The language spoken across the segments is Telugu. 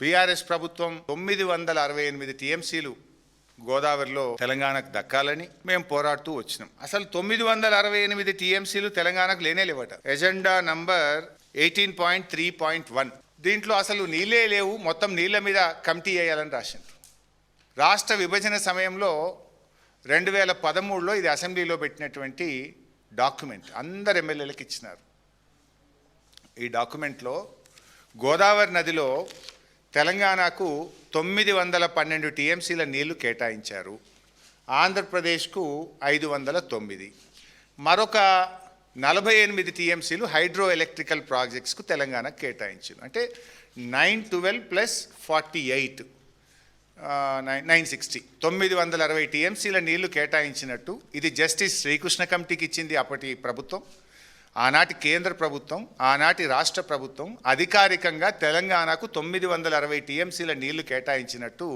బీఆర్ఎస్ ప్రభుత్వం 968 టీఎంసీలు గోదావరిలో తెలంగాణకు దక్కాలని మేము పోరాడుతూ వచ్చినాం. అసలు 968 టీఎంసీలు తెలంగాణకు లేనే లేవట. ఎజెండా నంబర్ 18.3.1 దీంట్లో అసలు నీళ్ళే లేవు, మొత్తం నీళ్ళ మీద కమిటీ వేయాలని రాసింది. రాష్ట్ర విభజన సమయంలో 2013లో ఇది అసెంబ్లీలో పెట్టినటువంటి డాక్యుమెంట్ అందరు ఎమ్మెల్యేలకు ఇచ్చినారు. ఈ డాక్యుమెంట్లో గోదావరి నదిలో తెలంగాణకు 912 టీఎంసీల నీళ్లు కేటాయించారు, ఆంధ్రప్రదేశ్కు 509, మరొక 48 టీఎంసీలు హైడ్రో ఎలక్ట్రికల్ ప్రాజెక్ట్స్కు తెలంగాణకు కేటాయించారు. అంటే 912 ప్లస్ 48 960 960 టీఎంసీల నీళ్లు కేటాయించినట్టు ఇది జస్టిస్ శ్రీకృష్ణ కమిటీకి ఇచ్చింది అప్పటి ప్రభుత్వం. ఆనాటి కేంద్ర ప్రభుత్వం, ఆనాటి రాష్ట్ర ప్రభుత్వం అధికారికంగా తెలంగాణకు 960 టీఎంసీల నీళ్లు కేటాయించినట్టు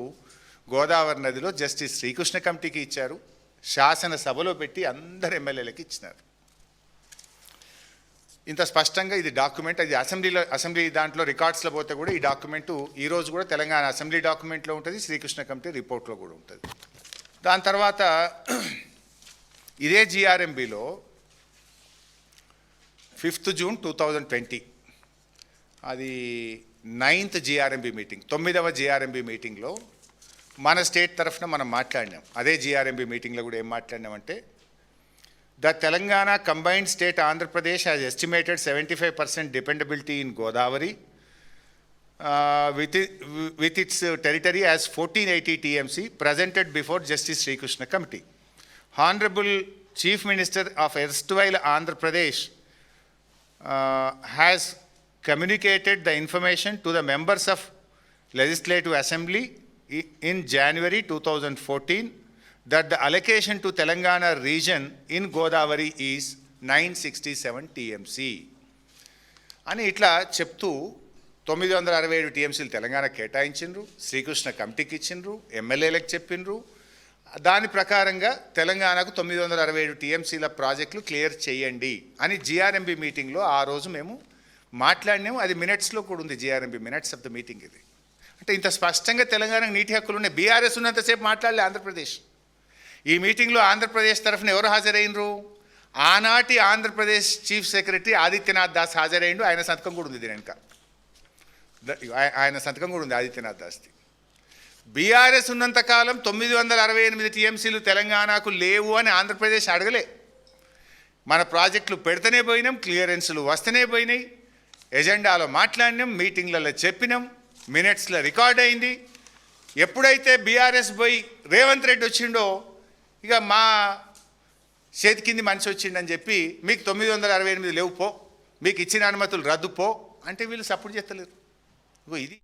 గోదావరి నదిలో జస్టిస్ శ్రీకృష్ణ కమిటీకి ఇచ్చారు. శాసనసభలో పెట్టి అందరు ఎమ్మెల్యేలకి ఇచ్చినారు. ఇంత స్పష్టంగా ఇది డాక్యుమెంట్, అది అసెంబ్లీ దాంట్లో రికార్డ్స్లో పోతే కూడా ఈ డాక్యుమెంటు ఈరోజు కూడా తెలంగాణ అసెంబ్లీ డాక్యుమెంట్లో ఉంటుంది, శ్రీకృష్ణ కమిటీ రిపోర్ట్లో కూడా ఉంటుంది. దాని తర్వాత ఇదే జిఆర్ఎంబిలో 5th June 2020 అది 9th జిఆర్ఎంబి మీటింగ్, 9వ జిఆర్ఎంబి మీటింగ్లో మన స్టేట్ తరఫున మనం మాట్లాడినాం. అదే జిఆర్ఎంబి మీటింగ్లో కూడా ఏం మాట్లాడినామంటే, the Telangana combined state Andhra Pradesh has estimated 75% dependability in Godavari with its territory as 1480 TMC presented before Justice Sri Krishna Committee. Honorable Chief Minister of erstwhile Andhra Pradesh has communicated the information to the members of Legislative Assembly in January 2014 that the allocation to Telangana region in Godavari is 967 TMC. అని ఇట్లా చెప్తూ 967 టీఎంసీలు తెలంగాణ కేటాయించిండ్రు, శ్రీకృష్ణ కమిటీకి ఇచ్చిండ్రు, ఎమ్మెల్యేలకు చెప్పిండ్రు. దాని ప్రకారంగా తెలంగాణకు 967 టీఎంసీల ప్రాజెక్టులు క్లియర్ చేయండి అని జిఆర్ఎంబి మీటింగ్లో ఆ రోజు మేము మాట్లాడినాము. అది మినిట్స్లో కూడా ఉంది, GRMB minutes of the meeting ఇది. అంటే ఇంత స్పష్టంగా తెలంగాణకు నీటి హక్కులు ఉన్నాయి. బీఆర్ఎస్ ఉన్నంతసేపు మాట్లాడలే ఆంధ్రప్రదేశ్. ఈ మీటింగ్లో ఆంధ్రప్రదేశ్ తరఫున ఎవరు హాజరైనరు? ఆనాటి ఆంధ్రప్రదేశ్ చీఫ్ సెక్రటరీ ఆదిత్యనాథ్ దాస్ హాజరైండు. ఆయన సంతకం కూడా ఉంది దీని వెనుక, ఆయన సంతకం కూడా ఉంది ఆదిత్యనాథ్ దాస్ది. బీఆర్ఎస్ ఉన్నంతకాలం 968 టీఎంసీలు తెలంగాణకు లేవు అని ఆంధ్రప్రదేశ్ అడగలే. మన ప్రాజెక్టులు పెడితేనే పోయినాం, క్లియరెన్సులు వస్తేనే పోయినాయి, ఎజెండాలో మాట్లాడినాం, మీటింగ్లలో చెప్పినాం, మినిట్స్లో రికార్డ్ అయింది. ఎప్పుడైతే బీఆర్ఎస్ పోయి రేవంత్ రెడ్డి వచ్చిండో ఇక మా చేతి కింది మనిషి వచ్చిండని చెప్పి మీకు 968 లేవు పో, మీకు ఇచ్చిన అనుమతులు రద్దు పో అంటే వీళ్ళు సపోర్ట్ చేస్తలేరు. ఇది